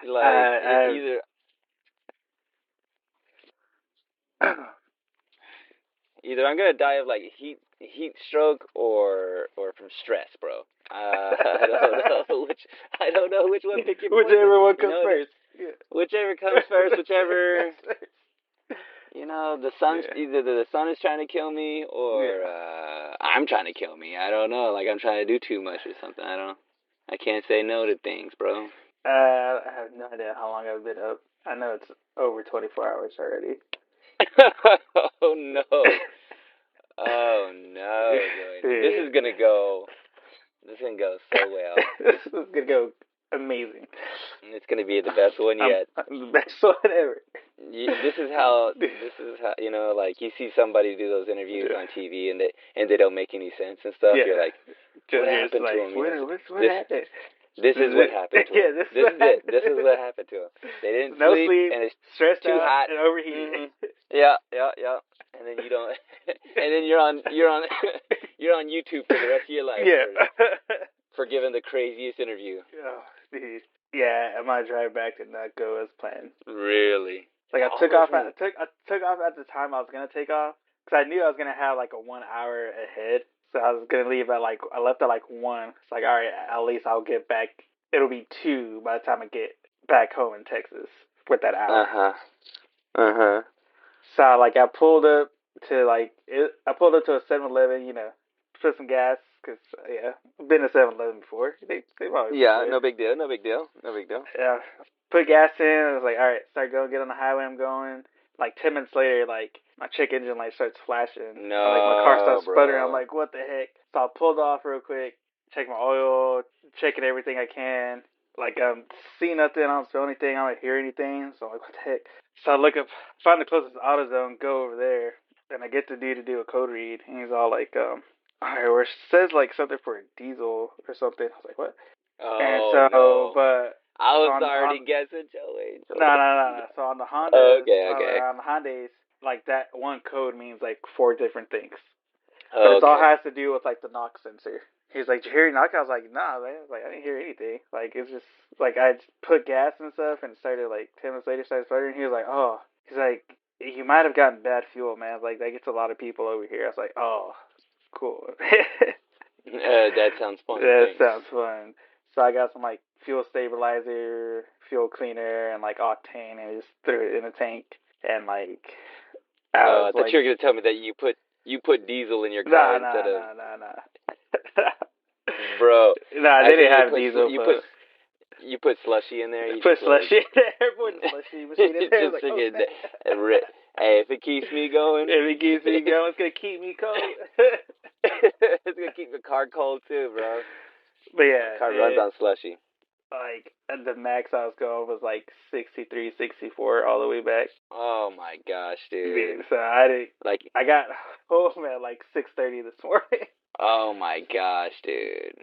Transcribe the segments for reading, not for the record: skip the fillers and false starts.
Like I either either I'm gonna die of like heat stroke or from stress, bro. I don't know which I don't know which one pick your poison. whichever one You comes know, first. Yeah. whichever comes first, whichever Comes first. the sun's Yeah. either the sun is trying to kill me or Yeah. I'm trying to kill me. I don't know. Like I'm trying to do too much or something. I don't. I can't say no to things, bro. I have no idea how long I've been up. I know it's over 24 hours already. Oh no. Oh no, Joey. This is gonna go. This is gonna go so well. This is gonna go amazing. It's gonna be the best one yet. I'm the best one ever. This is how. Like you see somebody do those interviews on TV and they don't make any sense and stuff. Yeah. You're like, what happened to him? What happened? This is what happened to him. Yeah, this is it. This is what happened to him. They didn't no sleep and it's stressed too out hot and overheated. Yeah. And then you don't. And then you're on YouTube for the rest of your life. Yeah. For giving the craziest interview. Oh, dude. Yeah, my drive back did not go as planned. Really? Like I took off at the time I was gonna take off because I knew I was gonna have like a 1 hour ahead. So I was gonna leave at like I left at like 1. It's like all right, at least I'll get back. It'll be 2 by the time I get back home in Texas with that hour. So like I pulled up to I pulled up to a 7-Eleven, put some gas because I've been to 7-Eleven before. They've always no big deal. Yeah, put gas in. I was like, all right, start going, get on the highway. I'm going. Like 10 minutes later, like my check engine light starts flashing. No, like my car starts sputtering. bro. I'm like, what the heck? So I pulled off real quick, check my oil, checking everything I can. Like I'm seeing nothing, I don't smell anything, I don't hear anything. So I'm like, what the heck? So I look up, find the closest AutoZone, go over there, and I get the dude to do a code read. And he's all like, all right, where it says like something for a diesel or something. I was like, what? Oh, and so, no. but I was already guessing, Joey. No. So on the Hondas, Okay. on the Hondas, like that one code means like 4 different things. Oh, but it all has to do with like the knock sensor. He's like, did you hear your knock? I was like, nah, man. I was like, I didn't hear anything. Like, it's just, like, I put gas and stuff and started, like, 10 minutes later, started sputtering. He was like, oh. He's like, you might have gotten bad fuel, man. Like, that gets a lot of people over here. I was like, oh, cool. That sounds fun. That sounds fun. So I got some, like, fuel stabilizer, fuel cleaner, and, like, octane, and just threw it in a tank. And, like, I thought you were going to tell me that you put diesel in your car instead of... No. Bro. Nah, they didn't have diesel. You put slushy in there. You put slushy in there. Everyone slushy machine in there. Just hey, if it keeps me going. It's going to keep me cold. It's going to keep the car cold too, bro. But yeah. Car runs on slushy. Like, the max I was going was like 63, 64 all the way back. Oh my gosh, dude. So I got home at like 6:30 this morning. Oh my gosh, dude.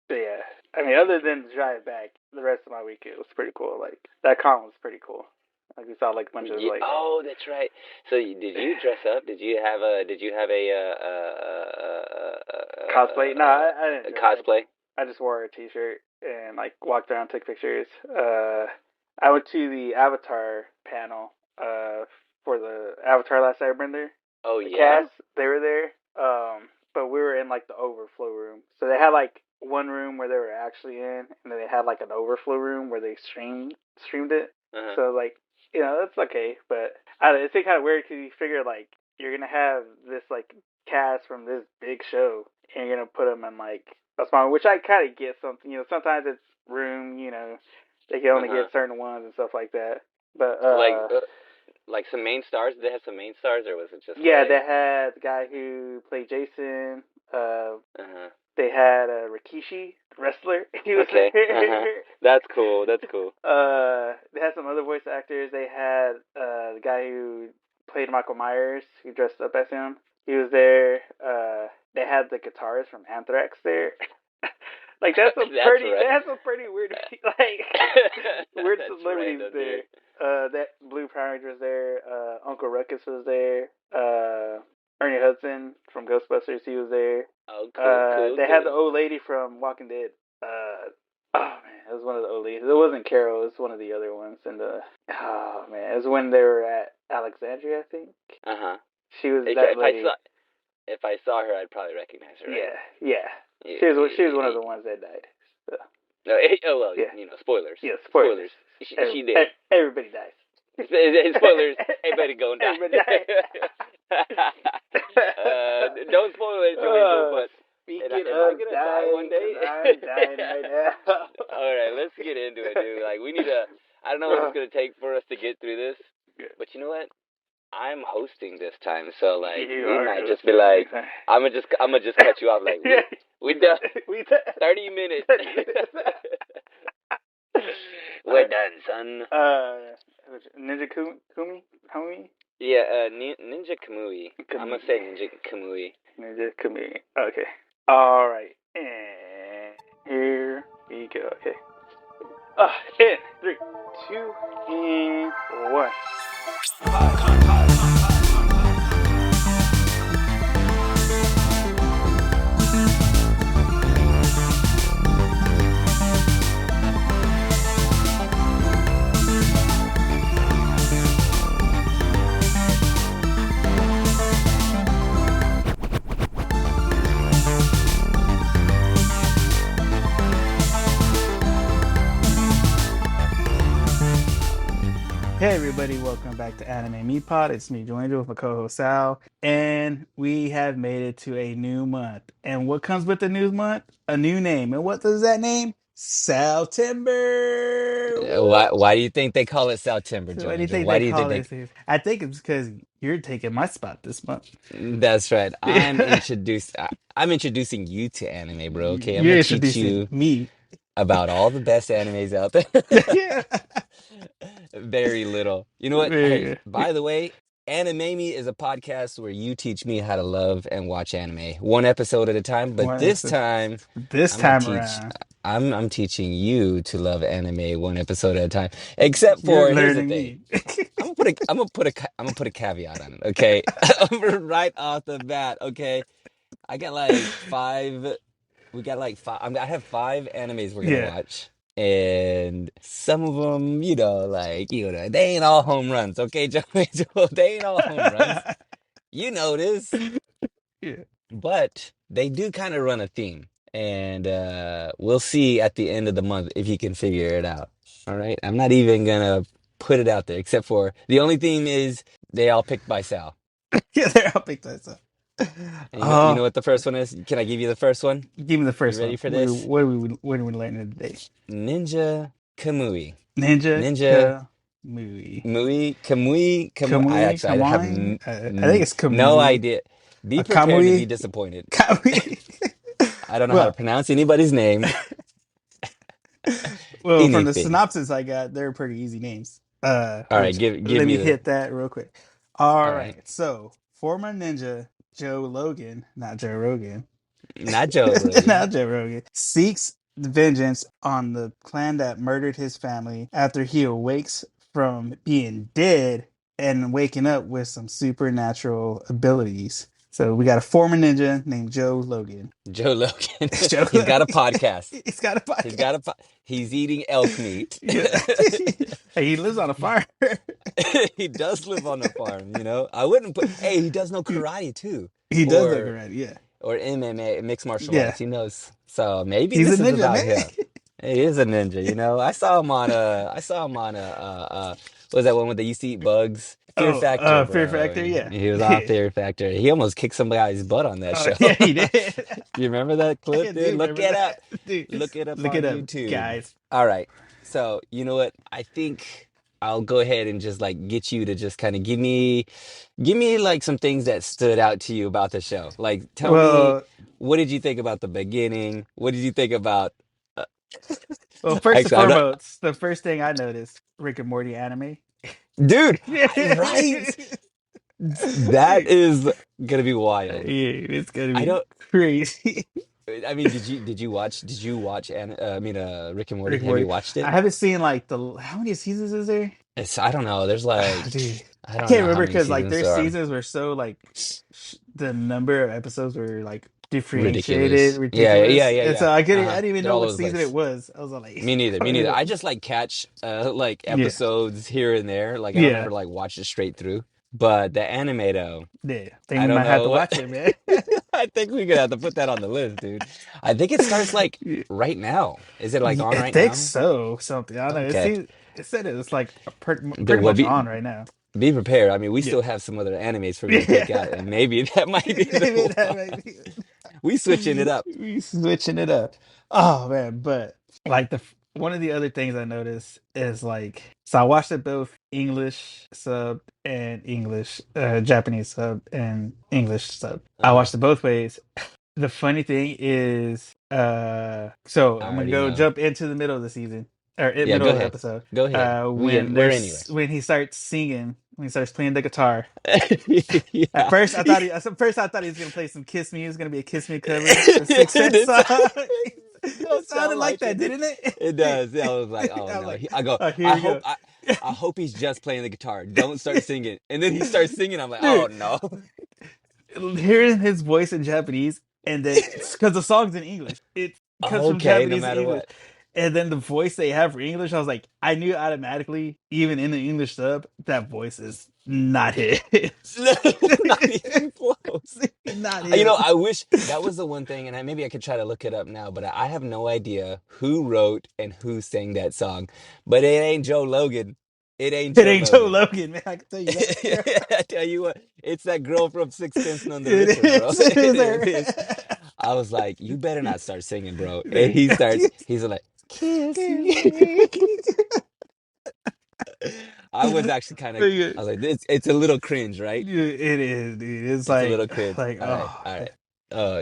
But yeah. I mean, other than the drive back, the rest of my weekend was pretty cool. Like, that con was pretty cool. Like, we saw like a bunch of like... Oh, that's right. So, did you dress up? Did you have a cosplay? No, I didn't. Cosplay? I just wore a t-shirt and like walked around, took pictures. I went to the Avatar panel for the Avatar Last Airbender. Oh, the yeah? cast, they were there. But we were in like the overflow room. So they had like one room where they were actually in, and then they had like an overflow room where they streamed it. Uh-huh. So like, that's okay. But it's kind of weird because you figure like you're gonna have this like cast from this big show, and you're gonna put them in like a small, which I kind of get something. Sometimes it's room. They can only get certain ones and stuff like that. But like some main stars? Did they have some main stars, or was it just? Yeah, they had the guy who played Jason. They had Rikishi, the wrestler. He was there. That's cool. They had some other voice actors. They had the guy who played Michael Myers, who dressed up as him. He was there. They had the guitarist from Anthrax there. Like that's some pretty weird weird celebrities there. That Blue Power Ranger was there. Uncle Ruckus was there. Ernie Hudson from Ghostbusters, he was there. Oh, cool. They had the old lady from Walking Dead. Oh man, It was one of the OLs. It wasn't Carol. It was one of the other ones. And oh man, it was when they were at Alexandria, I think. She was that lady. If I saw her, I'd probably recognize her. Right? Yeah. She was one of the ones that died. So. No, well, spoilers. Yeah, spoilers. She did. Everybody dies. Spoilers. Everybody gonna die. Everybody Don't spoil it, Joey. But speaking am I gonna die one day? I'm dying right now. All right, let's get into it, dude. Like, we need to. I don't know what it's gonna take for us to get through this, but you know what? I'm hosting this time, so like we might just be like, I'm gonna just cut you off. Like we done. 30 minutes. We're done, son. Ninja Kamui? Yeah, Ninja Kamui. I'm gonna say Ninja Kamui. Ninja Kamui. Okay. All right. And here we go. Okay. In 3, 2, and 1. Hey everybody, welcome back to Anime Me Pod. It's me, Joanna, with my co-host Sal, and we have made it to a new month. And what comes with the new month? A new name. And what does that name? Saltimber. Why do you think they call it September, Why do you Joanna? think Why they do you call think it? I think it's because you're taking my spot this month. That's right. I'm introducing you to anime, bro. Okay, I'm You're gonna teach introducing you me. about all the best animes out there. Yeah. Very little. You know what? Hey, by the way, Anime Me is a podcast where you teach me how to love and watch anime, one episode at a time. But this time around, I'm teaching you to love anime one episode at a time. Except for you're here's the learning thing. me. I'm gonna put a caveat on it. Okay, right off the bat. Okay, I got like 5. We got like 5. I have 5 animes we're gonna watch. And some of them, they ain't all home runs, okay, Joe? They ain't all home runs. You know this. Yeah. But they do kind of run a theme. And we'll see at the end of the month if you can figure it out. All right? I'm not even going to put it out there, except for the only theme is they all picked by Sal. Yeah, they're all picked by Sal. And you know what the first one is? Can I give you the first one? Give me the first one. You ready for this? this? What are we learning today? Ninja Kamui. Ninja Kamui. I have I think it's Kamui. No idea. Be prepared to be disappointed. I don't know how to pronounce anybody's name. Well, from the synopsis I got, they're pretty easy names. All right, let me hit that real quick. All right. So, former ninja Joe Logan, not Joe Rogan, not Joe Rogan, not Joe Rogan, seeks vengeance on the clan that murdered his family after he awakes from being dead and waking up with some supernatural abilities. So we got a former ninja named Joe Logan. He's got a podcast. He's eating elk meat. Hey, he lives on a farm. He does live on a farm, I wouldn't put. Hey, he does know karate too. He does know karate, yeah. Or MMA, mixed martial arts. He knows. So maybe he's this is ninja, about him. He is a ninja, I saw him on what was that one where they used to eat bugs? Fear Factor. Fear Factor, yeah. He was on Fear Factor. He almost kicked some guy's butt on that show. Yeah, he did. You remember that clip, dude? Look it up. Look it up on YouTube. Guys. All right. So, you know what? I think I'll go ahead and just get you to just kind of give me like some things that stood out to you about the show. Like, tell me, what did you think about the beginning? What did you think about... Well, first and foremost, the first thing I noticed, Rick and Morty anime. Dude, right? That is gonna be wild. Yeah, it's gonna be crazy. I mean, did you watch Rick and Morty? Have you watched it? I haven't seen how many seasons is there? I don't know. There's dude, I can't remember because their seasons were so the number of episodes were differentiated, ridiculous. Yeah, yeah, ridiculous. yeah, And yeah. so I Uh-huh. didn't even They're know all what over the season it place. was. I was like, Me neither. I Me don't neither. know. I just like catch like Yeah, episodes here and there. Like I don't yeah, ever like watch it straight through. But the anime though, yeah. I think I we don't might have to know what. watch it, man. I think we're gonna have to put that on the list, dude. I think it starts like Yeah, right now. Is it like yeah, on I right think now? so. Something I don't know. Okay. It said it's like But pretty what much on right now. be prepared. I mean, we Yeah, still have some other animes for me to pick out, yeah. and maybe that might be the Maybe that one. might be. We switching it up. We switching it up. Oh man, but like one of the other things I noticed is like so I watched it both English sub and English Japanese sub and English sub. I Uh-huh. watched it both ways. The funny thing is so I I'm gonna already go know. jump into the middle of the season or in Yeah, middle go of the ahead. episode. Go ahead. When We're anywhere. when he starts singing, when he starts playing the guitar. At Yeah. first, I thought he was gonna play some "Kiss Me." It was gonna be a "Kiss Me" cover, the Six Sense It's, song. it It don't sounded sound like like that, it. didn't It it? does. Yeah, I was like, oh I was no. like, I go, "Oh, here we go." I hope he's just playing the guitar. Don't start singing. And then he starts singing. I'm like, oh Dude, no. hearing his voice in Japanese, and then because the song's in English, it comes from Okay, no Japanese to matter English, what. and then the voice they have for English, I was like, I knew automatically, even in the English sub, that voice is not his. Not even close. Not You him. know, I wish that was the one thing, and maybe I could try to look it up now, but I have no idea who wrote and who sang that song. But it ain't Joe Logan. It ain't It Joe ain't Joe Logan. Logan, man. I can tell you that. I tell you what, it's that girl from Sixpence None the It Richer, bro. is. It is It her. is. I was like, you better not start singing, bro. And Hey, he starts, kiss, he's like, kiss kiss me. me. I was actually kind of, Yeah, I was like, it's a little cringe, right? it is, dude. It's It's a little cringe. like, All right, oh, all man. right.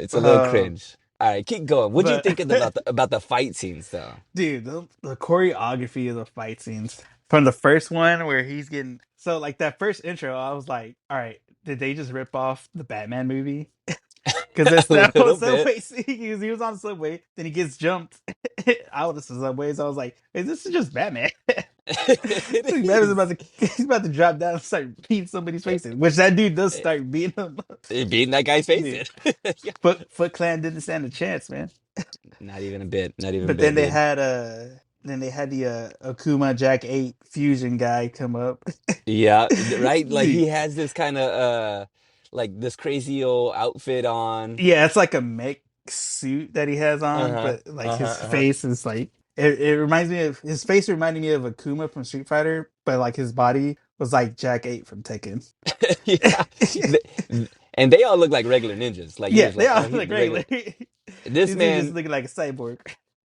It's a little cringe. All right, keep going. What'd you But, think about the fight scenes, though? dude, the choreography of the fight scenes from the first one where he's getting so like that first intro, I was like, all right, did they just rip off the Batman movie? Because A that's that whole little bit. subway scene. He was on the subway, then he gets jumped out of the subway. So I was like, hey, this is just Batman. It Batman's is. about to he's about to drop down and start beating somebody's face in, which that dude does start beating him. Beating that guy's face Dude, in. Yeah. Foot Clan didn't stand a chance, man. Not even a bit. Not even a But bit, dude. then they had the Akuma Jack 8 fusion guy come up. Yeah, right. Like Dude, he has this kind of like this crazy old outfit on. yeah, it's like a mech suit that he has on, Uh-huh. but like his Uh-huh. Uh-huh. face is like it reminds me of his face reminded me of Akuma from Street Fighter, but like his body was like Jack 8 from Tekken. Yeah. And they all look like regular ninjas. Like you're Yeah, just they like, all oh, he's look the regular. regular. This This dude just man, looking like a cyborg.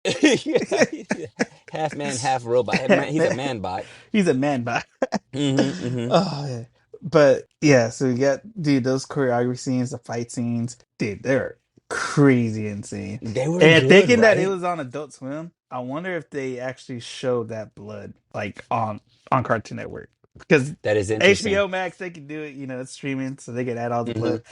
yeah, half man, half robot. He's a man bot. He's a man bot. Mm-hmm. Mm-hmm. Oh yeah. But yeah, so you got dude, those choreography scenes, the fight scenes, dude, they're crazy insane. They were And good, thinking that it right? was on Adult Swim, I wonder if they actually showed that blood like on Cartoon Network. Because That is interesting. HBO Max, they can do it, it's streaming, so they can add all the Mm-hmm. blood.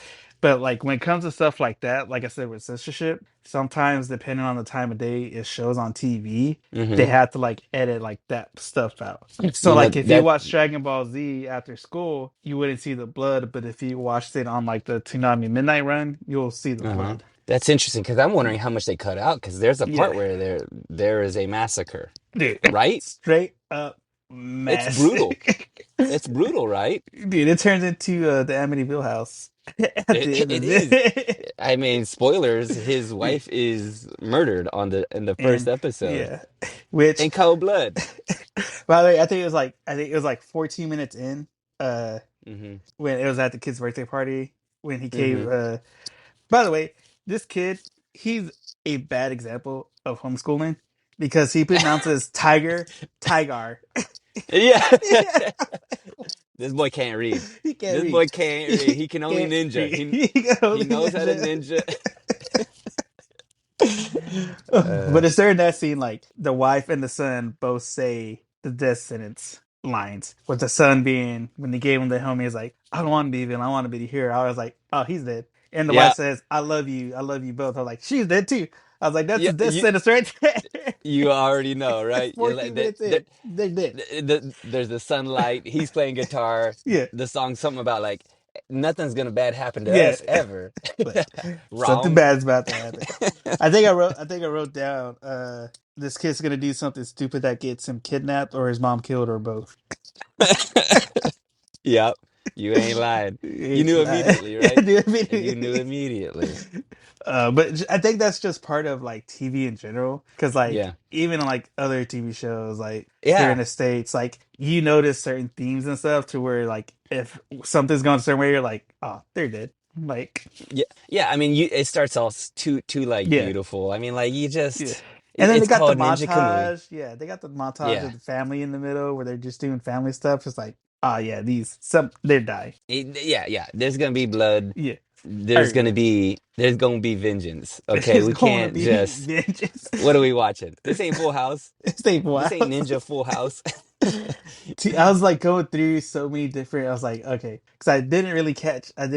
But like when it comes to stuff like that, like I said with censorship, sometimes depending on the time of day it shows on TV, they Mm-hmm. have to like edit like that stuff out. So You know like if you that watch Dragon Ball Z after school, you wouldn't see the blood, but if you watched it on like the Toonami Midnight Run, you'll see the uh-huh. blood. That's interesting because I'm wondering how much they cut out because there's a Yeah, part where there is a massacre, dude, right? straight up It's mess. brutal. It's brutal, right? Dude, it turns into the Amityville house at the end It of is. it. I mean, spoilers, his Dude, wife is murdered on the in the first and episode yeah, which in cold blood. by the way, I think it was like 14 minutes in, uh, Mm-hmm. when it was at the kid's birthday party when he came. Mm-hmm. By the way, this kid, he's a bad example of homeschooling because he pronounces tiger. Yeah. Yeah, This boy can't read. he can't This read. boy can't read. He He can only can't ninja. read. He can He only knows how to ninja. ninja. But it's during that scene, like the wife and the son both say the death sentence lines. With the son being when they gave him the helmet, he's like, "I don't want to be villain. I want to be the hero." I was like, "Oh, he's dead." And the wife Yeah. says, I love you both." I was like, "She's dead too." I was like, "That's Yeah. the death sentence right there." You already know, That's right? You're like 14 minutes in. They're dead. there's the sunlight. He's playing guitar. Yeah, The song something about like nothing's gonna bad happen to Yeah, us ever. but something Wrong. bad's about to happen. I think I wrote down this kid's gonna do something stupid that gets him kidnapped or his mom killed or both. Yep, you ain't lying. You It's knew like, immediately, yeah, right? You knew dude. immediately. I think that's just part of like TV in general, because like Yeah. even on like other TV shows, like here in Yeah. the States, like you notice certain themes and stuff to where like if something's going a certain way, you're like, oh, they're dead. Like, Yeah. Yeah. I mean, it starts all too like yeah, beautiful. I mean, like you yeah. just And then they it's got the called Ninja Kamui. montage. Yeah, they got the montage Yeah. of the family in the middle where they're just doing family stuff. It's like, oh yeah, these some they die. Yeah, yeah. There's gonna be blood. Yeah, There's gonna everywhere. be vengeance. Okay, It's we going to can't be just. vengeance. What are we watching? This ain't Full House. It's State This ain't House. Ninja Full House. I was like going through so many different. I was like, okay, because I didn't really catch. I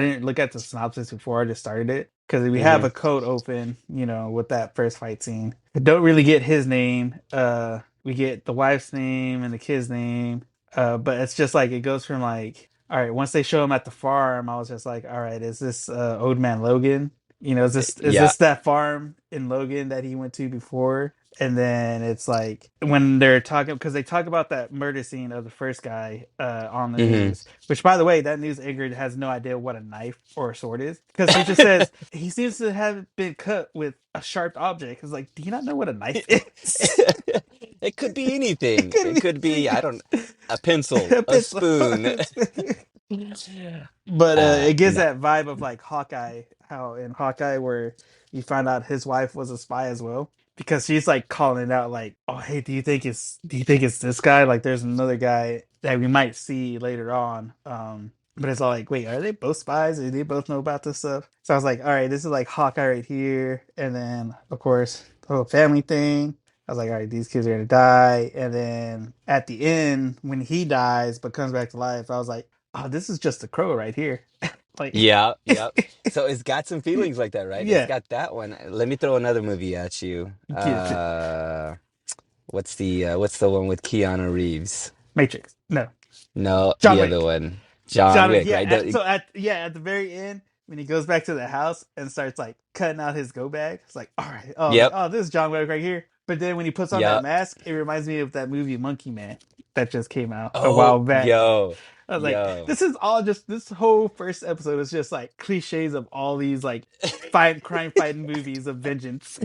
didn't look at the synopsis before I just started it because we have Hmm. a code open, with that first fight scene. I don't really get his name. We get the wife's name and the kid's name. But it's just like it goes from like, all right, once they show him at the farm, I was just like, all right, is this Old Man Logan? Is Yeah. this that farm in Logan that he went to before? And then it's like when they're talking, because they talk about that murder scene of the first guy on the Hmm. news, which by the way, that news anchor has no idea what a knife or a sword is, because he just says he seems to have been cut with a sharp object. It's like, do you not know what a knife is? It could be It anything. could It could be, I be don't, a pencil, a a pencil. spoon. But it gives No. that vibe of like Hawkeye, how in Hawkeye where you find out his wife was a spy as well, because she's like calling it out like, oh hey, do you think it's this guy? Like there's another guy that we might see later on. But it's all like, wait, are they both spies? Do they both know about this stuff? So I was like, all right, this is like Hawkeye right here, and then of course the whole family thing. I was like, all right, these kids are gonna die. And then at the end, when he dies but comes back to life, I was like, oh, this is just a crow right here. Like, Yeah, yep. So it's got some feelings like that, right? It's yeah, got that one. Let me throw another movie at you. get it. What's the one with Keanu Reeves? Matrix. No, No, John the other Wick. one. John John Wick. Wick, Yeah. right? At the very end, when he goes back to the house and starts like cutting out his go bag, it's like, all right, oh, I was like, Yep, oh, this is John Wick right here. But then when he puts on that yep. mask, it reminds me of that movie Monkey Man that just came out a Oh, while back. yo, I was like, yo. this is all just this whole first episode is just like cliches of all these like crime fighting movies of vengeance.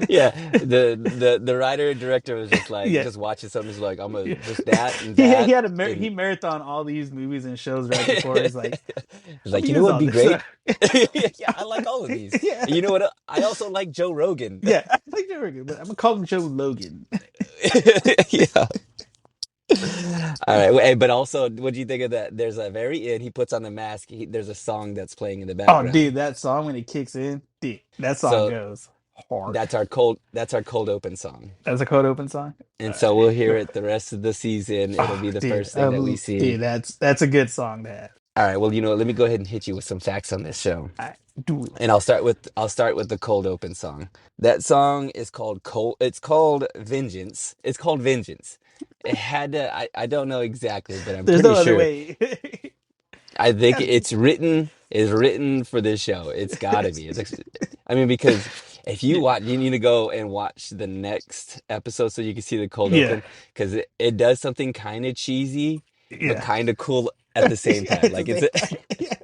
Yeah, the writer and director was just like Yeah. just watching something. He's like, I'm gonna Yeah. just that and he that, had he and marathon all these movies and shows right before. He's like, he's I'm like, gonna you know use what'd all be this great? stuff. Yeah, I like all of these. Yeah, And you know what? I also like Joe Rogan. yeah. I like Joe Rogan, but I'm gonna call him Joe Logan. Yeah. All right. Hey, but also, what do you think of that? There's a very end. He puts on the mask. There's a song that's playing in the Oh, background. dude, that song when it kicks in, dude, that song So goes hard. that's our cold open song. That's a code open song. And All so right, we'll hear cool. it the rest of the season. It'll Oh, be the first thing that we see. dude, that's a good song to have. All right. Well, let me go ahead and hit you with some facts on this show. All right, do it. And I'll start with the cold open song. That song is called Cold. It's called Vengeance. It's called Vengeance. It had to. I don't know exactly, but I'm There's no pretty other sure. way. I think Gotta be. it's written is written for this show. It's gotta be. I mean, because if you Yeah, watch, you need to go and watch the next episode so you can see the cold yeah, open because it does something kind of cheesy but yeah. kind of cool at the same time. It's Like the it's same time. Yeah,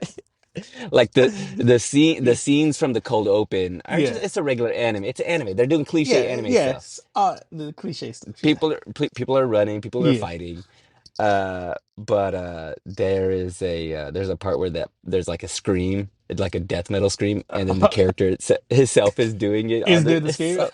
like the scenes from the cold open are yeah, just it's a regular anime. It's anime. They're doing cliche yeah. anime stuff. Yes. The cliche stuff. Yeah, People are running, people are yeah. fighting. But there's a part where there's like a scream, it's like a death metal scream, and then the character himself is doing it Is on doing it. the scream. So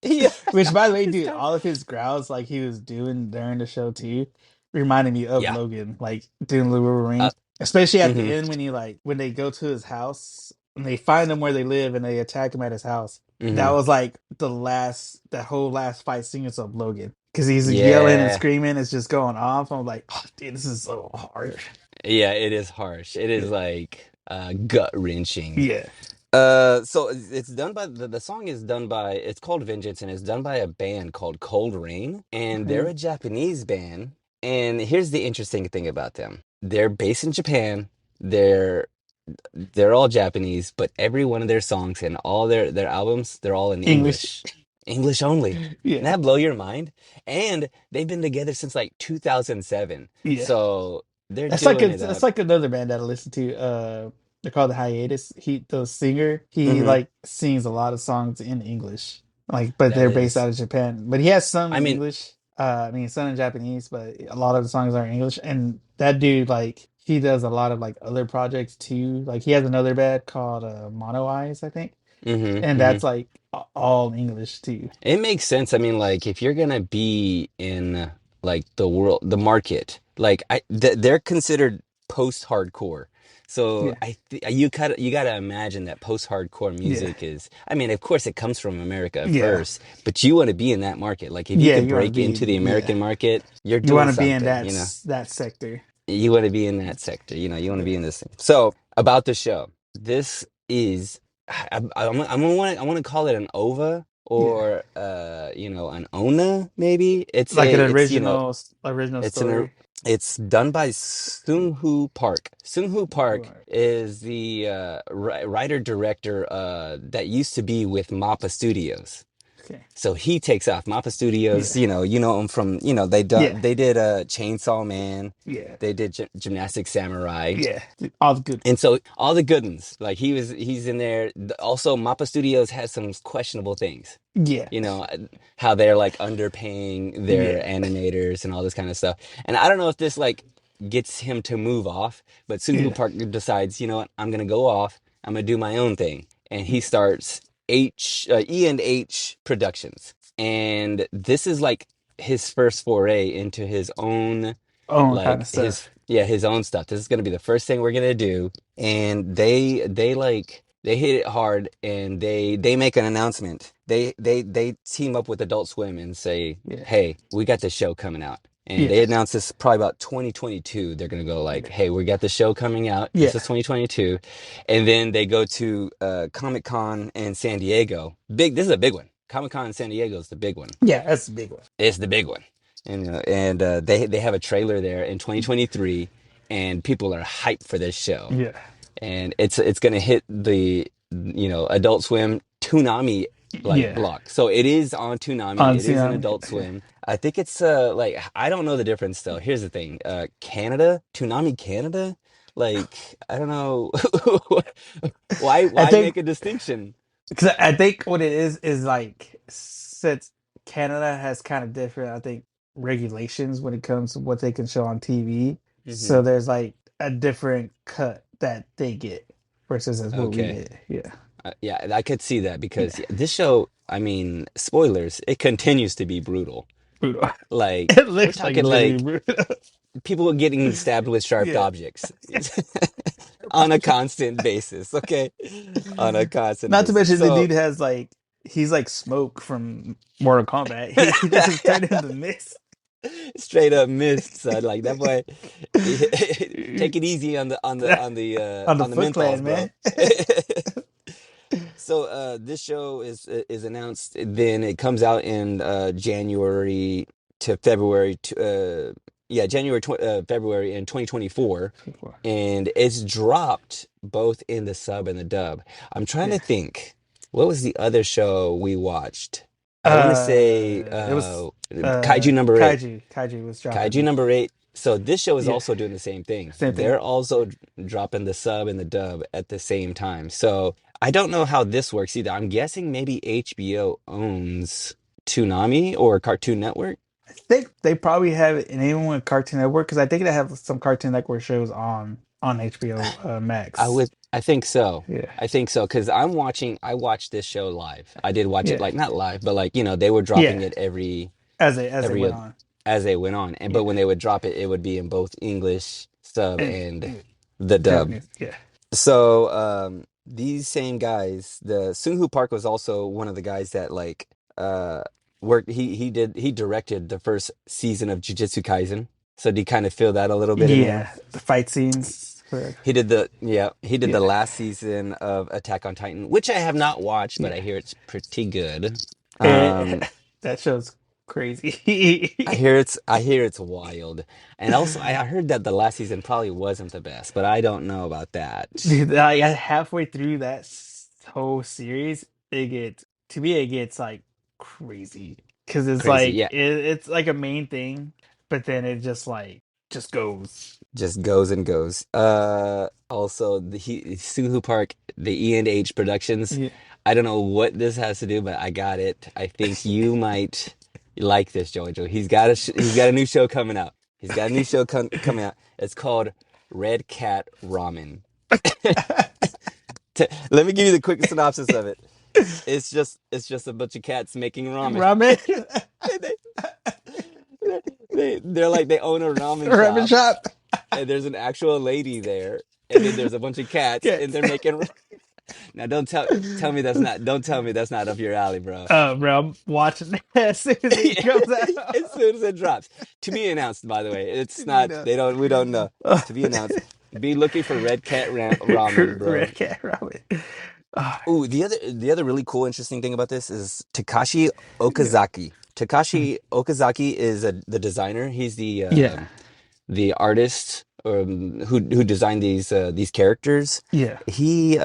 yeah, Which, by the way, it's dude, kind all of his growls like he was doing during the show too, reminded me of yeah. Logan, like doing the Uh, Wolverine. Especially at the mm-hmm, end when when they go to his house and they find him where they live and they attack him at his house. That mm-hmm. was like that whole last fight sequence of Logan, because he's yelling and Yeah, screaming, it's just going off. I'm like, oh, dude, this is so hard. yeah. It is harsh. It is like gut wrenching. Yeah. So it's done by the song is done by it's called Vengeance and it's done by a band called Cold Rain and they're Okay. a Japanese band and here's the interesting thing about them. they're based in Japan. They're they're all Japanese, but every one of their songs and all their albums, they're all in English. English. English only. Doesn't Yeah, that blow your mind? And they've been together since like 2007. yeah. So they're That's like doing it it's up. like another band that I listen to. They're called the Hiatus. The singer, he Hmm. like sings a lot of songs in English, like, but That they're based is, out of Japan. But he has some I in mean, English. I mean, some in Japanese, but a lot of the songs are in English. And that dude, like, he does a lot of like other projects too. Like, he has another band called Mono Eyes, I think, and hmm. that's like all English too. It makes sense. I mean, like if you're gonna be in like the world, the market, like they're considered post-hardcore. So Yeah, you gotta imagine that post-hardcore yeah, music is. I mean, of course, it comes from America yeah, first, but you want to be in that market. Like if you yeah. could You want to break into be, the yeah. American market, you're You doing want to be in something. You know, that sector. you want to be in that sector. You know, you want to Yeah, be in this thing. So about the show, this is I want to call it an ova yeah. or an ona maybe. Like an It's original it's an story. it's done by Sung Hoo Park. Sung Hoo Park Right. is the writer director that used to be with Mappa Studios. Okay. So he takes off. Mappa Studios, Yeah. you know him from, Yeah. they did Chainsaw Man, Yeah. they did Gymnastic Samurai, Yeah. All the good and ones. so all the good ones. Like he's in there. Also, Mappa Studios has some questionable things. Yeah. You know how they're like underpaying their Yeah. animators and all this kind of stuff. And I don't know if this like gets him to move off, but Sungu Yeah. Park decides, you know what, I'm gonna go off. I'm gonna do my own thing, and he Yeah. starts E&H Productions, and this is like his first foray into his own, Own kind like of stuff. his own stuff. This is gonna be the first thing we're gonna do, and they hit it hard, and they make an announcement. They team up with Adult Swim and say, Yeah. "Hey, we got this show coming out." And Yeah. they announced this probably about 2022. They're gonna go like, Yeah. "Hey, we got the show coming out. This Yeah. is 2022," and then they go to Comic Con in San Diego. Big. This is a big one. Comic Con in San Diego is the big one. Yeah. That's a big one. It's the big one. And they have a trailer there in 2023, and people are hyped for this show. Yeah. And it's gonna hit the Adult Swim Toonami like Yeah. block. So it is on Toonami. On It is an Tsunami. Adult Yeah. Swim. I think it's like I don't know the difference though. Here's the thing. Canada, Toonami Canada, like I don't know I why think make a distinction? because I think what it is like, since Canada has kind of different, I think, regulations when it comes to what they can show on TV. So Hmm. there's like a different cut that they get versus as what we Okay. get. Yeah. Yeah, I could see that because Yeah. yeah, this show, I mean, spoilers, it continues to be brutal. Brutal. Like, It we're looks like talking literally like brutal. people getting stabbed with sharp Yeah. objects on a constant basis, okay? On a constant Not to basis. mention the So, dude has like, he's like Smoke from Mortal Kombat. He just turned into mist. straight up missed, son. Like that boy, take it easy on On the on the Foot menthols, Clan, man. bro. So this show is announced. Then it comes out in January to February. January February in 2024, and it's dropped both in the sub and the dub. I'm trying to Yeah. think. What was the other show we watched? I want to say It was Kaiju number 8. Kaiju was Kaiju dropping. number 8. So this show is Yeah. also doing the same thing. Same thing. They're also dropping the sub and the dub at the same time. So I don't know how this works either. I'm guessing maybe HBO owns Toonami or Cartoon Network. I think they probably have it in anyone with Cartoon Network, because I think they have some Cartoon Network shows on HBO Max. I think so. Yeah. I think so because I watched this show live. I did watch it Yeah. like not live, but like, they were dropping Yeah. it As they every went oth- on. as they went on. And but Yeah. when they would drop it, it would be in both English sub And and the dub. Japanese. Yeah. So these same guys, the Sung Hu Park was also one of the guys that like uh worked he directed the first season of Jujutsu Kaisen. So do you kind of feel that a little bit in there? Yeah. The fight scenes. He did the Yeah. last season of Attack on Titan, which I have not watched, but I Yeah. hear it's pretty good. And Um that show's crazy. I hear it's wild. And also I heard that the last season probably wasn't the best, but I don't know about that. Dude, like halfway through that whole series, it gets to me it gets like crazy because it's Crazy. like Yeah. it's like a main thing, but then it just like just goes. Just goes and goes. Also Suhu Park, the E&H Productions. Yeah. I don't know what this has to do, but I got it. I think you might like this, Jojo. He's got a new show coming out. He's got a new show coming out. It's called Red Cat Ramen. Let me give you the quick synopsis of it. It's just a bunch of cats making ramen. Ramen, They, they're like they own a ramen ramen shop, shop. and there's an actual lady there, and then there's a bunch of cats, and Yes. they're making. Now, tell me that's not. Don't tell me that's not up your alley, bro. Bro, I'm watching that as soon as it comes out. As soon as it drops, to be announced. By the way, To it's me, not. no. They don't. We don't know. To be announced. Be looking for Red Cat Ramen, bro. Red cat ramen. Oh, Ooh, the other really cool, interesting thing about this is Takashi Okazaki. Takashi Okazaki is the designer. He's yeah, the artist who designed these characters. yeah, He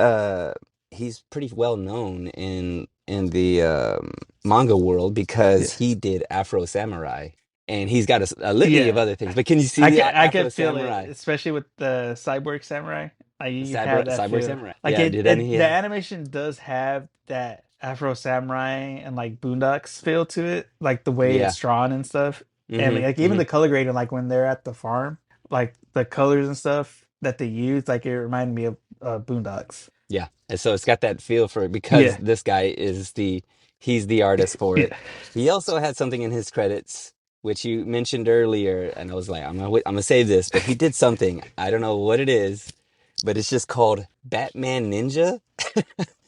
he's pretty well known in the manga world yeah, because he did Afro Samurai, and he's got a litany of yeah. other things. But can you see the I can Afro feel it, Samurai, especially with the cyborg samurai. Like you have that Cyborg feel. Samurai? Like Yeah, did any? the animation does have that Afro samurai and like Boondocks feel to it, like the way Yeah. it's drawn and stuff. And Mm-hmm. like even Mm-hmm. the color grading, like when they're at the farm, like the colors and stuff that they use, like it reminded me of Boondocks. Yeah. And so it's got that feel for it because Yeah, this guy is he's the artist for it. yeah. He also had something in his credits, which you mentioned earlier, and I was like, I'm gonna save this, but he did something. I don't know what it is, but it's just called Batman Ninja.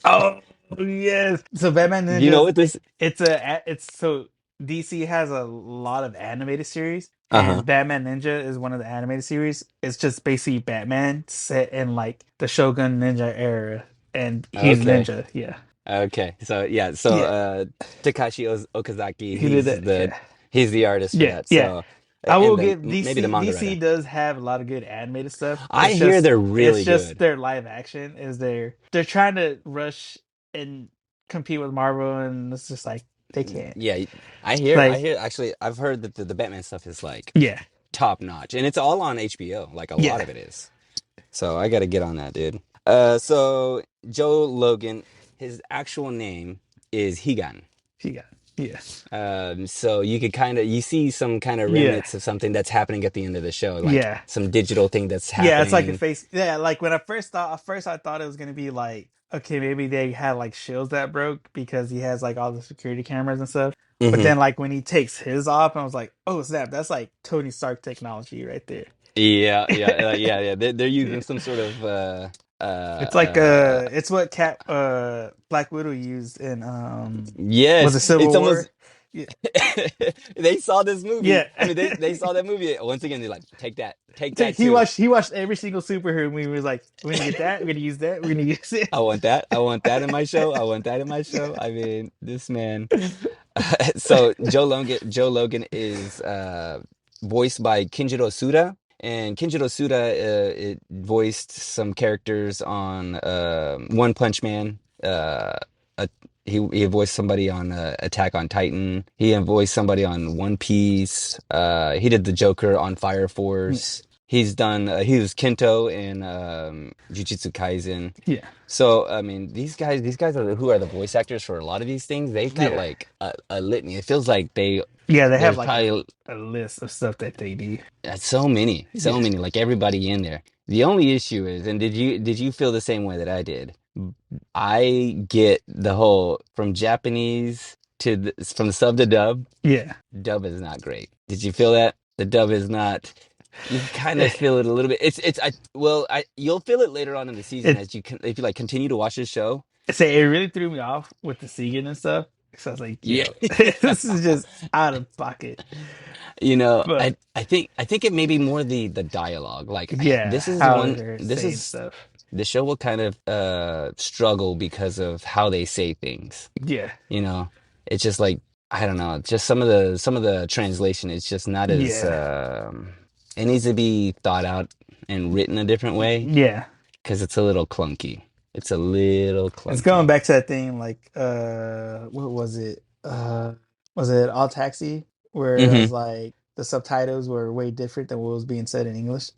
Oh yes. So Batman Do you know Ninjas, what this? it's so DC has a lot of animated series, Uh-huh. and Batman Ninja is one of the animated series. It's just basically Batman set in like the Shogun Ninja era, and he's a Okay. ninja. Yeah, Okay. So yeah, so yeah. Takashi Okazaki, He did that. Yeah, he's the artist for yeah, that. yeah. So I will and then give maybe the DC. manga DC writer. does have a lot of good animated stuff. I hear they're It's really just good. their live action is they're trying to rush and compete with Marvel, and it's just like they can't. Yeah, I Like, hear actually I've heard that the Batman stuff is like yeah, top notch and it's all on HBO. Like a lot yeah, of it is. So I got to get on that, dude. So Joe Logan, his actual name is Higan. she got, yeah, So you could kind of you see some kind of yeah, remnants of something that's happening at the end of the show, like yeah, some digital thing that's yeah. It's like a happening. face. Yeah, like when I first thought, at first I thought it was gonna be like, okay, maybe they had like shields that broke because he has like all the security cameras and stuff. But Hmm. then like when he takes his off, I was like, oh snap, that's like Tony Stark technology right there. Yeah. They're Yeah. using some sort of It's like it's what Cat Black Widow used in was it yes, Civil it's War? almost Yeah. they saw this movie. Yeah. I mean, they saw that movie. Once again, they're like, take So that too. he watched every single superhero movie. He was like, we're gonna get that, we're gonna use that, we're gonna use it. I want that. I want that in my show. I want that in my show. I mean, this man. So Joe Logan is voiced by Kinjiro Suda, and Kinjiro Suda it voiced some characters on One Punch Man. Uh, he voiced somebody on Attack on Titan. He voiced somebody on One Piece. He did the Joker on Fire Force. He's done. He was Kento in Jujutsu Kaisen. Yeah. So I mean, these guys are who are the voice actors for a lot of these things. They've got Yeah. like a litany. It feels like Yeah, they have there's like probably a list of stuff that they do. so Yeah. many, like everybody in there. The only issue is, and did you feel the same way that I did? I get the whole from Japanese to from sub to dub. Yeah. Dub is not great. Did you feel that? The dub is not. You kind of feel it a little bit. I you'll feel it later on in the season It as if you like continue to watch this show. say it really threw me off with the singing and stuff. So I was like, Yeah. yo, this is just out of pocket. You know, But I think it may be more the dialogue. Like yeah, this is how one they're this saying is stuff. the show will kind of struggle because of how they say things. Yeah. You know, it's just like I don't know, just some of the translation is just not as Yeah, it needs to be thought out and written a different way yeah. because it's a little clunky. It's a little It's going clunky. back to that thing like what was it? Was it All Taxi where it was Hmm. like the subtitles were way different than what was being said in English?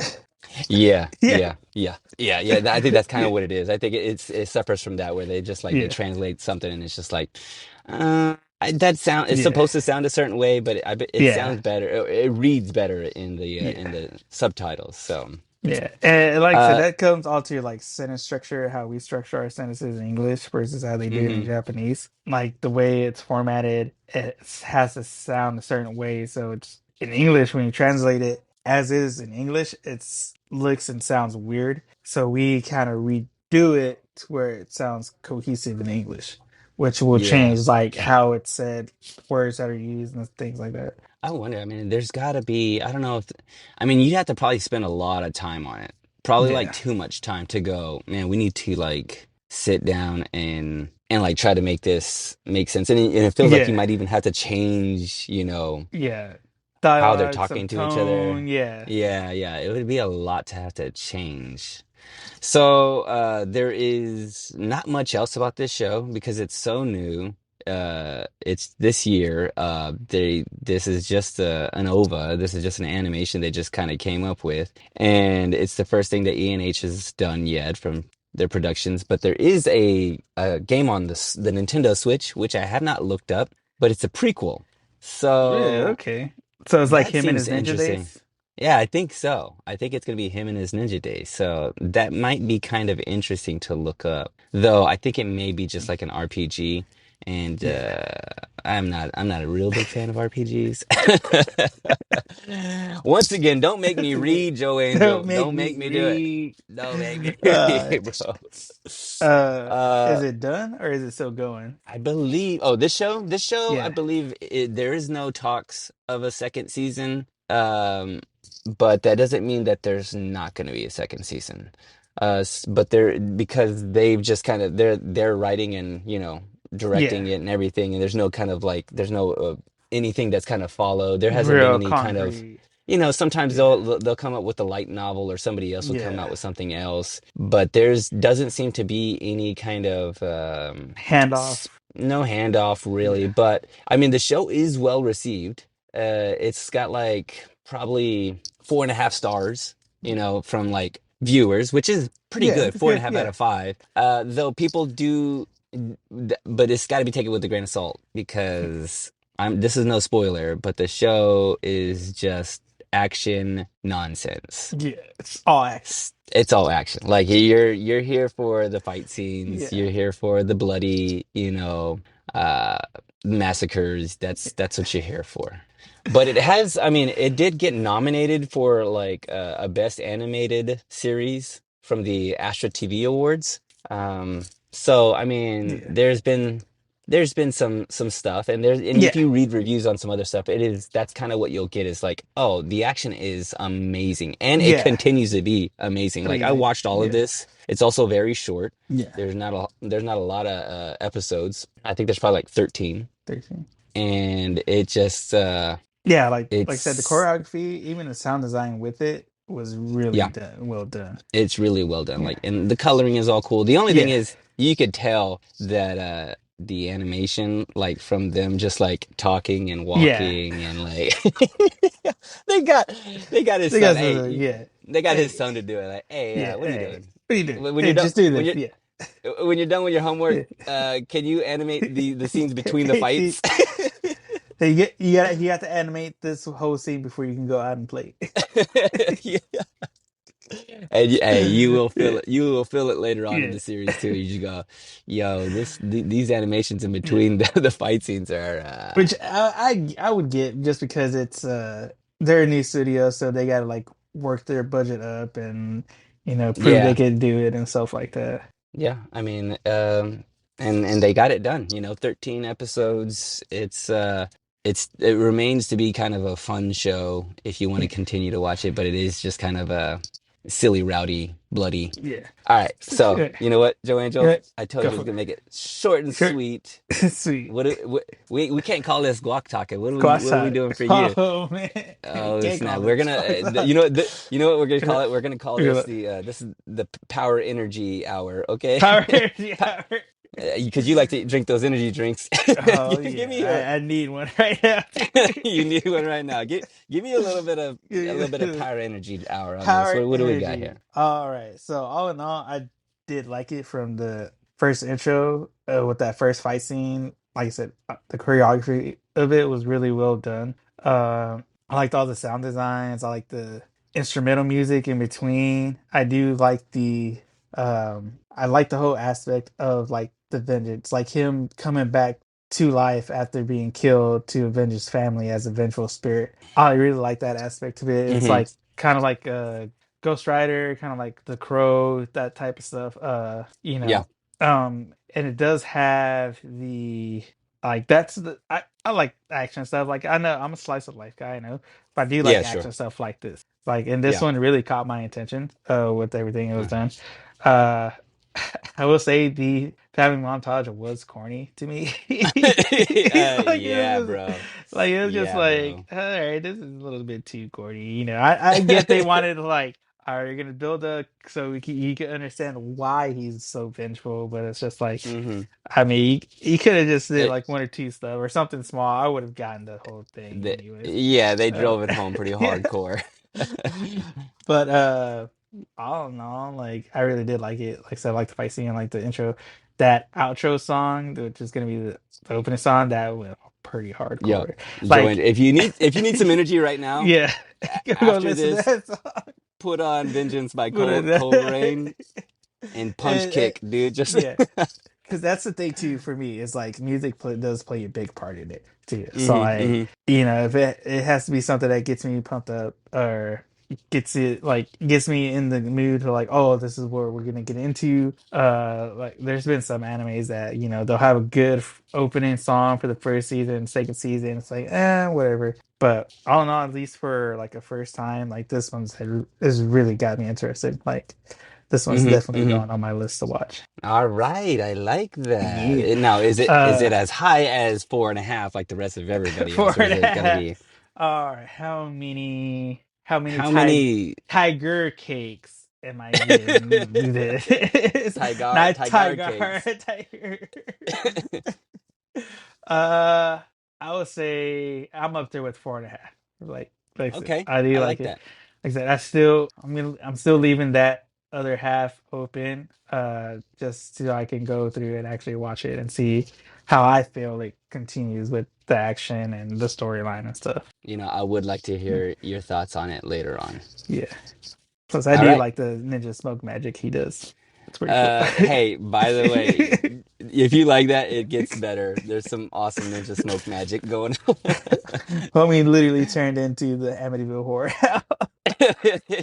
Yeah, Yeah. yeah, yeah, yeah, yeah. I think that's kind Yeah. of what it is. I think it suffers from that where they just like they Yeah. translate something and it's just like, that sound it's Yeah. supposed to sound a certain way, but it Yeah. sounds better. It reads better in Yeah. the subtitles. So, Yeah, and like I said, uh, that comes all to like sentence structure, how we structure our sentences in English versus how they do it in hmm Japanese. Like the way it's formatted, it has to sound a certain way. So it's in English when you translate it as is in English, it's looks and sounds weird. So we kind of redo it to where it sounds cohesive in English, which will yeah. change like how it's said, words that are used, and things like that. I wonder. I mean, there's got to be. I don't know if. I mean, you'd have to probably spend a lot of time on it. Probably like Yeah, too much time to go. Man, we need to like sit down and like try to make this make sense. And it feels like you yeah, might even have to change. yeah. How they're Dialogue, some talking to each other. tone, yeah. Yeah, yeah. It would be a lot to have to change. So there is not much else about this show because it's so new. It's this year. This is just an OVA. This is just an animation they just kind of came up with, and it's the first thing that E&H has done yet from their productions. But there is a game on the Nintendo Switch which I have not looked up, but it's a prequel. Really? So Okay. So it's like that him in seems his ninja interesting. days? Yeah, I think so. I think it's going to be him and his ninja days. So that might be kind of interesting to look up. Though I think it may be just like an RPG, and Yeah. I'm not a real big fan of RPGs. Once again, don't make me read Joe Don't Angel. make Don't make me me do it. read. Don't make me Uh, read, bro. is Uh, it done or is it still going? I believe. Oh, this show. I Yeah. believe there is no talks of a second season. But that doesn't mean that there's not going to be a second season. But they're because they've just kind of they're writing and Yeah. directing it and everything, and there's no kind of like there's no anything that's kind of followed. There hasn't been Real any kind of concrete. sometimes Yeah. they'll come up with a light novel or somebody else will come out Yeah. with something else, but there's doesn't seem to be any kind of Handoff. no handoff really. Yeah. But I mean, the show is well received. It's got like probably 4.5 stars, from like viewers, which is pretty Yeah, good. that's Four and a good. half out Yeah. of five. Though people do, but it's got to be taken with a grain of salt because this is no spoiler, but the show is just action nonsense. Yeah. It's all action. It's all action. Like you're here for the fight scenes. Yeah. You're here for the bloody, uh, massacres. That's what you're here for. But I mean, it did get nominated for like a best animated series from the Astra TV Awards. So I mean, Yeah. there's been some stuff, and if Yeah. you read reviews on some other stuff, that's kind of what you'll get is like, oh, the action is amazing, and it Yeah. continues to be amazing. Like I Amazing. watched all of Yeah. this. It's also very short. Yeah. There's not a lot of episodes. I think there's probably like 13, 13. and it just Yeah, like I said, the it's choreography, even the sound design with it was really yeah, done, well done. it's really well done. Yeah, Like, and the coloring is all cool. The only thing yeah, is, you could tell that the animation, like from them just like talking and yeah. walking and like they got they got his They son. got Hey, yeah. they got his Hey, son to do it. Like, hey, yeah, what are you hey. doing? What are you doing? When you're Hey, done, just do this. Yeah, when you're done with your homework, yeah. can you animate the scenes between the Hey, fights? you got to animate this whole scene before you can go out and play. Yeah. And hey, you will feel Yeah, it. You will feel it later on in yeah, the series too. You just go, yo, these animations in yeah. between the fight scenes are, Which I would get just because it's they're a new studio, so they gotta like work their budget up and prove they yeah, can do it and stuff like that. yeah. I mean, and they got it done. 13 episodes. It remains to be kind of a fun show if you want to continue to watch it, but it is just kind of a. silly, rowdy, bloody. Yeah. All right. So you know what, Joe Angel? Yeah, I told go you I was for gonna make it short and it. Sure. sweet. Sweet. We can't call this guac talking. Squash What are we talk. doing for you? Oh man, we Oh can't call snap! We're it gonna squash you talk. know you know what we're gonna call it? We're gonna call You're this like, the this is the power energy hour. Okay. power energy hour. Because you like to drink those energy drinks. Oh Give yeah, me your I need one right now. you need one right now. Give me a little bit of power energy hour on this. Power What do we got energy. here? All right. So all in all, I did like it from the first intro with that first fight scene. Like I said, the choreography of it was really well done. I liked all the sound designs. I like the instrumental music in between. I do like I like the whole aspect of like the vengeance, like him coming back to life after being killed to avenge his family as a vengeful spirit. I really like that aspect of it. It's Hmm. like kind of like Ghost Rider, kind of like The Crow, that type of stuff. Yeah. And it does have the like that's the I like action stuff. Like I know I'm a slice of life guy, I know, but I do like Yeah. Sure. action stuff like this. Like and this Yeah. one really caught my attention with everything it was Uh, done. Uh I will say the family montage was corny to me. Like yeah, bro. it was just Yeah, like, bro. all right, this is a little bit too corny. I get they wanted to like, are you gonna build a so you can understand why he's so vengeful, but it's just like, Hmm. I mean, he could have just did It, like one or two stuff or something small. I would have gotten the whole thing anyways. yeah, they Uh, drove it home pretty yeah. hardcore. But I don't know. Like I really did like it. Like I said, I like the fight scene, like the intro, that outro song, which is gonna be the opening song. That went pretty Yo, hardcore. Joanne, Like, if you need some energy right now, yeah, go after listen to this, that song. put on Vengeance by Put Coleraine it. and punch and, kick, dude. Just yeah, because that's the thing too for me is like does play a big part in it too. So hmm. like Hmm. if it has to be something that gets me pumped up or gets me in the mood to like, oh, this is what we're gonna get into. Like there's been some animes that they'll have a good opening song for the first season, second season it's like whatever. But all in all, at least for like a first time, like this has really got me interested. Like this one's Hmm. definitely Hmm. going on my list to watch. All right, I like that. Yeah. Now, is Uh, it as high as 4.5 like the rest of everybody four else, or is and a it gonna half. be All right. How many how many tiger cakes am I giving this? Not Tigar tiger, cakes? tiger. Uh, I would say I'm up there with 4.5. Like I said, Okay, I do I like like it. that. Like I said, I'm still leaving that other half open, just so I can go through and actually watch it and see how I feel it continues with the action and the storyline and stuff. I would like to Yeah. hear your thoughts on it later on. Yeah. Plus, I All do right. like the ninja smoke magic he does. It's pretty cool. Hey, by the way, if you like that, it gets better. There's some awesome ninja smoke magic going on. Homie literally turned into the Amityville Horror.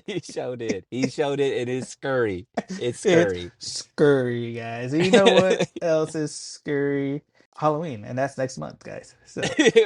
He showed it. He showed it. It is scurry. It's It's scurry. scurry, guys. And you know what else is scurry? Halloween, and that's next month, guys. So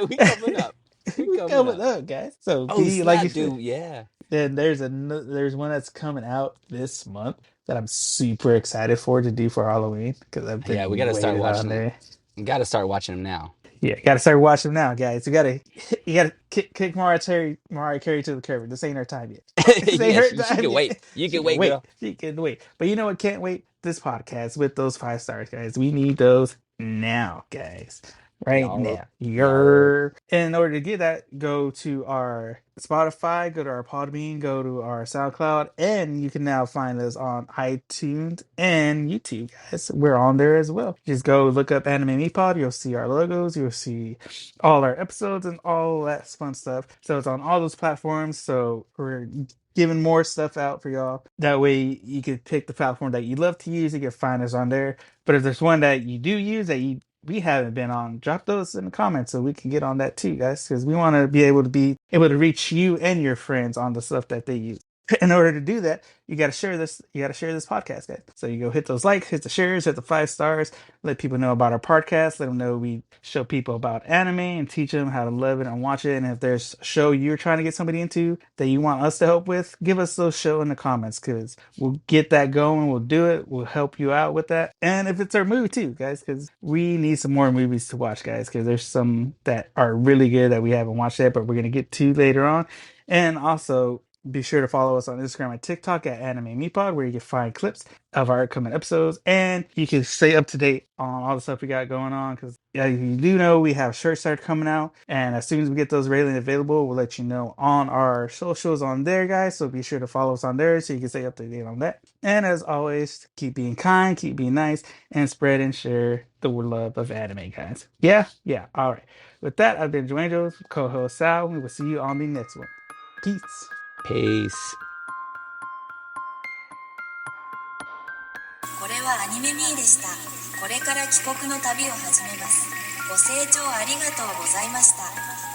We coming up. We we coming coming up. up, guys. So Oh be like you snap, said. dude. Yeah. Then there's one that's coming out this month that I'm super excited for to do for Halloween because I've Yeah, we been gotta start waiting on watching. there. We gotta start watching them now. Yeah, gotta start watching them now, guys. You gotta kick Mariah Carey to the curb. This ain't her time yet. This ain't Yeah, her she time can wait. yet. You She can can wait, wait. girl. She can wait. But you know what? Can't wait. This podcast with those 5 stars, guys. We need those now, guys. Right Yarr. now. Yarr. You're in order to get that, go to our Spotify, go to our Podbean, go to our SoundCloud, and you can now find us on iTunes and YouTube, guys. We're on there as well. Just go look up Anime Me Pod. You'll see our logos. You'll see all our episodes and all that fun stuff. So it's on all those platforms. So we're giving more stuff out for y'all. That way you can pick the platform that you love to use. You can find us on there. But if there's one that you do use that we haven't been on, drop those in the comments so we can get on that too, guys, because we want to be able to reach you and your friends on the stuff that they use. In order to do that, you got to share this. You got to share this podcast, guys. So you go hit those likes, hit the shares, hit the 5 stars. Let people know about our podcast. Let them know we show people about anime and teach them how to love it and watch it. And if there's a show you're trying to get somebody into that you want us to help with, give us those show in the comments because we'll get that going. We'll do it. We'll help you out with that. And if it's our movie too, guys, because we need some more movies to watch, guys, because there's some that are really good that we haven't watched yet, but we're gonna get to later on. And also, be sure to follow us on Instagram and TikTok at Anime Meatpod, where you can find clips of our upcoming episodes and you can stay up to date on all the stuff we got going on. Because yeah, you do know we have shirts start coming out, and as soon as we get those readily available, we'll let you know on our socials on there, guys. So be sure to follow us on there so you can stay up to date on that. And as always, keep being kind, keep being nice, and spread and share the love of anime, guys. Yeah. All right. With that, I've been Dwayne Jones, co-host Sal. We will see you on the next one. Peace. Peace. これはアニメミーでした。これから帰国の旅を始めます。ご清聴ありがとうございました。